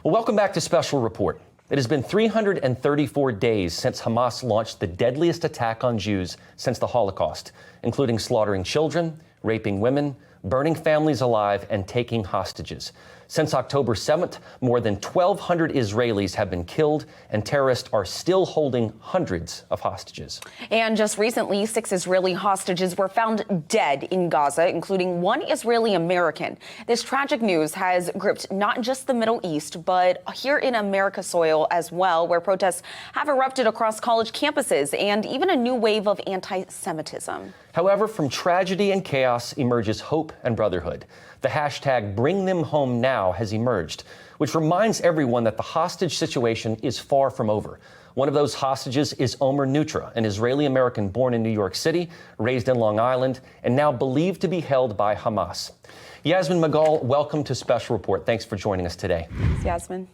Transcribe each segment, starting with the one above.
Well, welcome back to Special Report. It has been 334 days since Hamas launched the deadliest attack on Jews since the Holocaust, including slaughtering children, raping women, burning families alive, and taking hostages. Since October 7th, more than 1,200 Israelis have been killed, and terrorists are still holding hundreds of hostages. And just recently, 6 Israeli hostages were found dead in Gaza, including one Israeli American. This tragic news has gripped not just the Middle East, but here in America soil as well, where protests have erupted across college campuses and even a new wave of anti-Semitism. However, from tragedy and chaos emerges hope and brotherhood. The hashtag #BringThemHome has emerged, which reminds everyone that the hostage situation is far from over. One of those hostages is Omer Neutra, an Israeli-American born in New York City, raised in Long Island, and now believed to be held by Hamas. Yasmin Magal, welcome to Special Report. Thanks for joining us today. Thanks, Yasmin.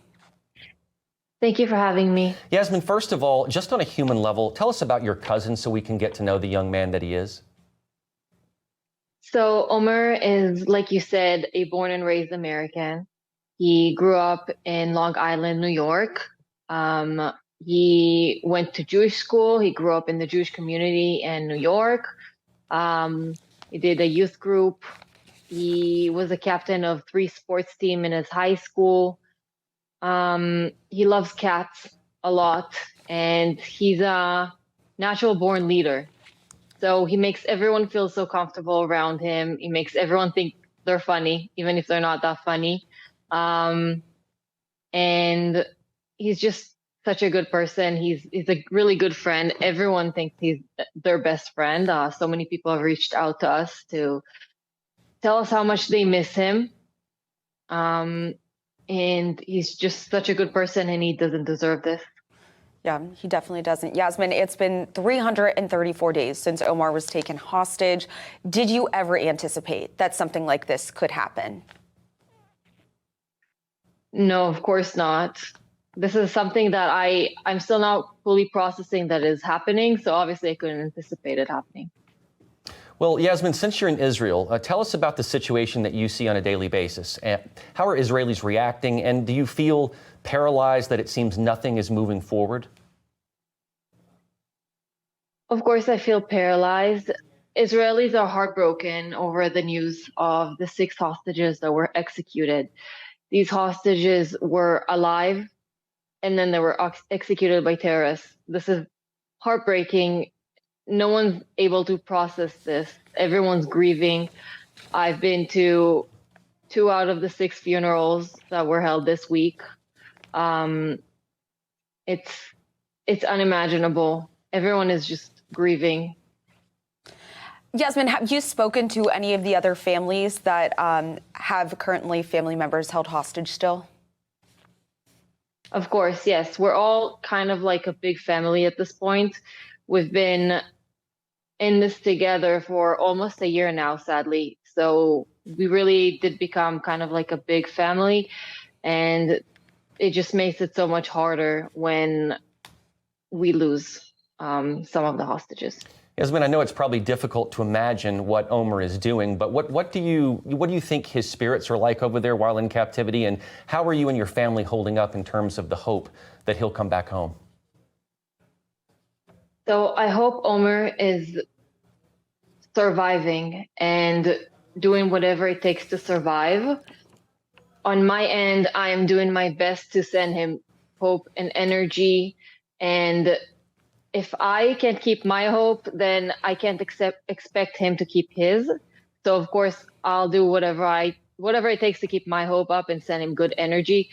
Thank you for having me. Yasmin, first of all, just on a human level, tell us about your cousin so we can get to know the young man that he is. So Omer is, like you said, a born and raised American. He grew up in Long Island, New York. He went to Jewish school. He grew up in the Jewish community in New York. He did a youth group. He was a captain of 3 sports teams in his high school. He loves cats a lot, and he's a natural born leader. So he makes everyone feel so comfortable around him. He makes everyone think they're funny, even if they're not that funny. And he's just such a good person. He's a really good friend. Everyone thinks he's their best friend. So many people have reached out to us to tell us how much they miss him. And he's just such a good person, and he doesn't deserve this. Yeah, he definitely doesn't. Yasmin, it's been 334 days since Omar was taken hostage. Did you ever anticipate that something like this could happen? No, of course not. This is something that I'm still not fully processing that is happening. So obviously I couldn't anticipate it happening. Well, Yasmin, since you're in Israel, tell us about the situation that you see on a daily basis. How are Israelis reacting? And do you feel paralyzed that it seems nothing is moving forward? Of course, I feel paralyzed. Israelis are heartbroken over the news of the 6 hostages that were executed. These hostages were alive, and then they were executed by terrorists. This is heartbreaking. No one's able to process this. Everyone's grieving. I've been to 2 out of the 6 funerals that were held this week. It's unimaginable. Everyone is just grieving. Yasmin, have you spoken to any of the other families that have currently family members held hostage still? Of course, yes. We're all kind of like a big family at this point. We've been in this together for almost a year now, sadly. So we really did become kind of like a big family, and it just makes it so much harder when we lose some of the hostages. Yasmin, I know it's probably difficult to imagine what Omer is doing, but what do you think his spirits are like over there while in captivity, and how are you and your family holding up in terms of the hope that he'll come back home? So I hope Omer is surviving and doing whatever it takes to survive. On my end, I am doing my best to send him hope and energy. And if I can't keep my hope, then I can't expect him to keep his. So of course, I'll do whatever it takes to keep my hope up and send him good energy.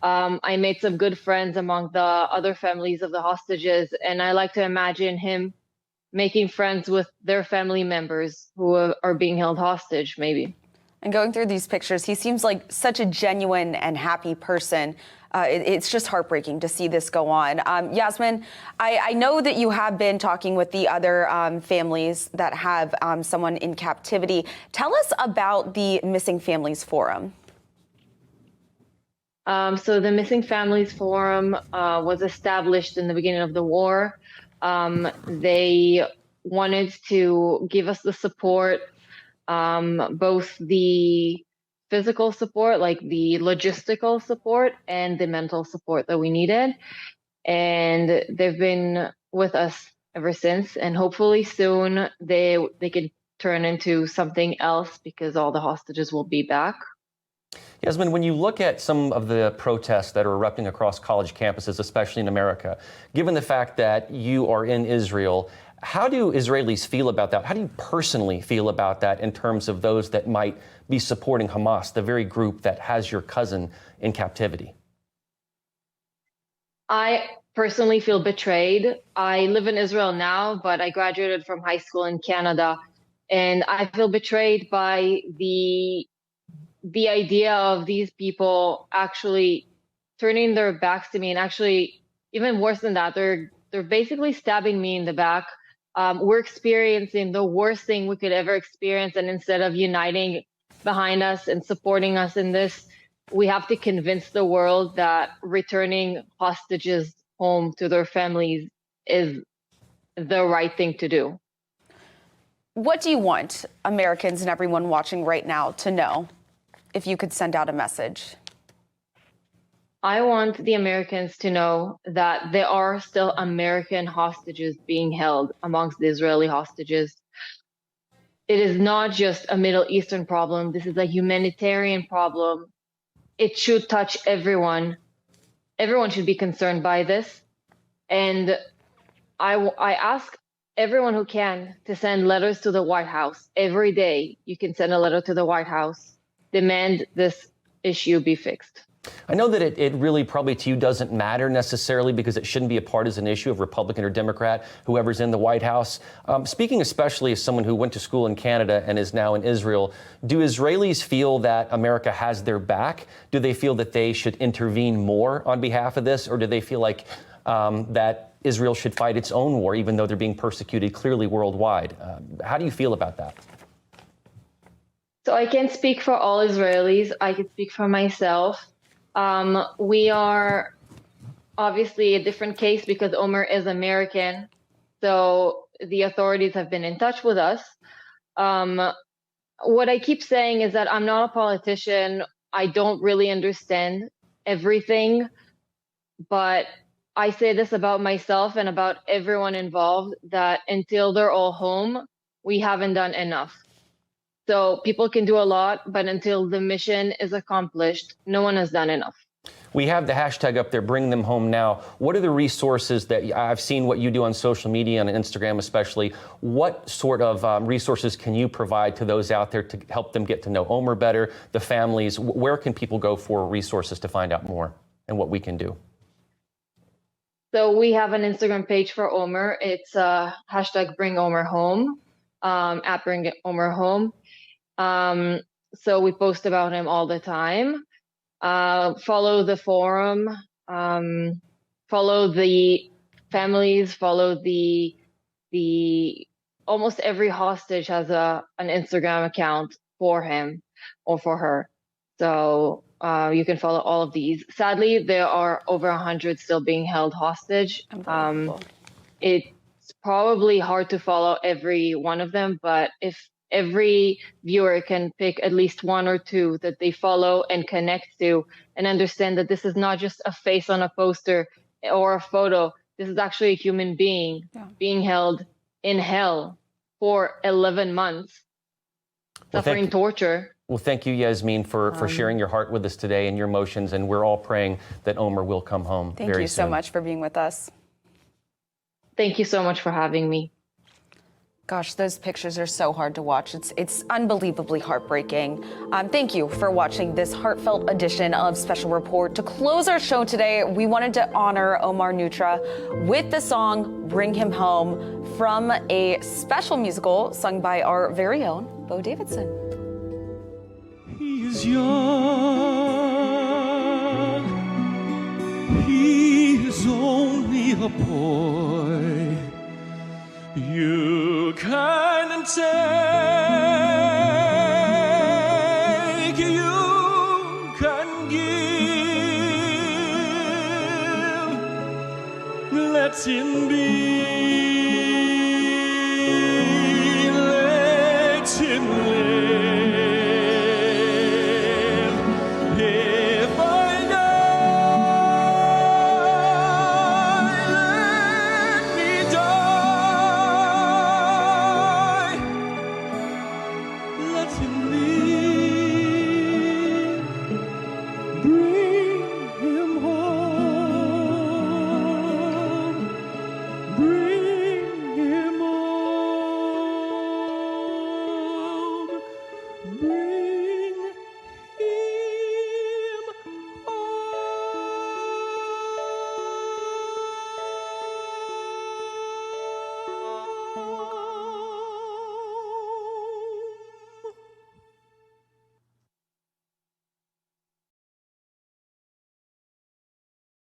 I made some good friends among the other families of the hostages, and I like to imagine him making friends with their family members who are being held hostage, maybe. And going through these pictures, he seems like such a genuine and happy person. It's just heartbreaking to see this go on. Yasmin, I know that you have been talking with the other families that have someone in captivity. Tell us about the Missing Families Forum. So the Missing Families Forum was established in the beginning of the war. They wanted to give us the support, both the physical support, like the logistical support and the mental support that we needed. And they've been with us ever since. And hopefully soon they can turn into something else because all the hostages will be back. Yasmin, when you look at some of the protests that are erupting across college campuses, especially in America, given the fact that you are in Israel, how do Israelis feel about that? How do you personally feel about that in terms of those that might be supporting Hamas, the very group that has your cousin in captivity? I personally feel betrayed. I live in Israel now, but I graduated from high school in Canada, and I feel betrayed by the idea of these people actually turning their backs to me, and actually even worse than that, they're basically stabbing me in the back. We're experiencing the worst thing we could ever experience, and instead of uniting behind us and supporting us in this, we have to convince the world that returning hostages home to their families is the right thing to do. What do you want Americans and everyone watching right now to know, if you could send out a message? I want the Americans to know that there are still American hostages being held amongst the Israeli hostages. It is not just a Middle Eastern problem. This is a humanitarian problem. It should touch everyone. Everyone should be concerned by this. And I ask everyone who can to send letters to the White House. Every day you can send a letter to the White House. Demand this issue be fixed. I know that it really probably to you doesn't matter necessarily because it shouldn't be a partisan issue of Republican or Democrat, whoever's in the White House. Speaking especially as someone who went to school in Canada and is now in Israel, do Israelis feel that America has their back? Do they feel that they should intervene more on behalf of this? Or do they feel like that Israel should fight its own war, even though they're being persecuted clearly worldwide? How do you feel about that? So I can't speak for all Israelis. I can speak for myself. We are obviously a different case because Omer is American. So the authorities have been in touch with us. What I keep saying is that I'm not a politician. I don't really understand everything, but I say this about myself and about everyone involved, that until they're all home, we haven't done enough. So people can do a lot, but until the mission is accomplished, no one has done enough. We have the hashtag up there, Bring Them Home Now. What are the resources that I've seen what you do on social media and Instagram especially? What sort of resources can you provide to those out there to help them get to know Omer better, the families? Where can people go for resources to find out more and what we can do? So we have an Instagram page for Omer. It's hashtag Bring Omer Home, at Bring Omer Home. So we post about him all the time. Follow the forum, follow the families, follow the almost every hostage has an Instagram account for him or for her. So you can follow all of these. Sadly, there are over 100 still being held hostage. It's probably hard to follow every one of them, but if every viewer can pick at least one or two that they follow and connect to and understand that this is not just a face on a poster or a photo. This is actually a human being being held in hell for 11 months, suffering torture. Well, thank you, Yasmin, for sharing your heart with us today and your emotions. And we're all praying that Omer will come home very soon. Thank you so much for being with us. Thank you so much for having me. Gosh, those pictures are so hard to watch. It's unbelievably heartbreaking. Thank you for watching this heartfelt edition of Special Report. To close our show today, we wanted to honor Omer Neutra with the song Bring Him Home from a special musical sung by our very own Bo Davidson. He is young. He is only a boy. You can take, you can give, let him be.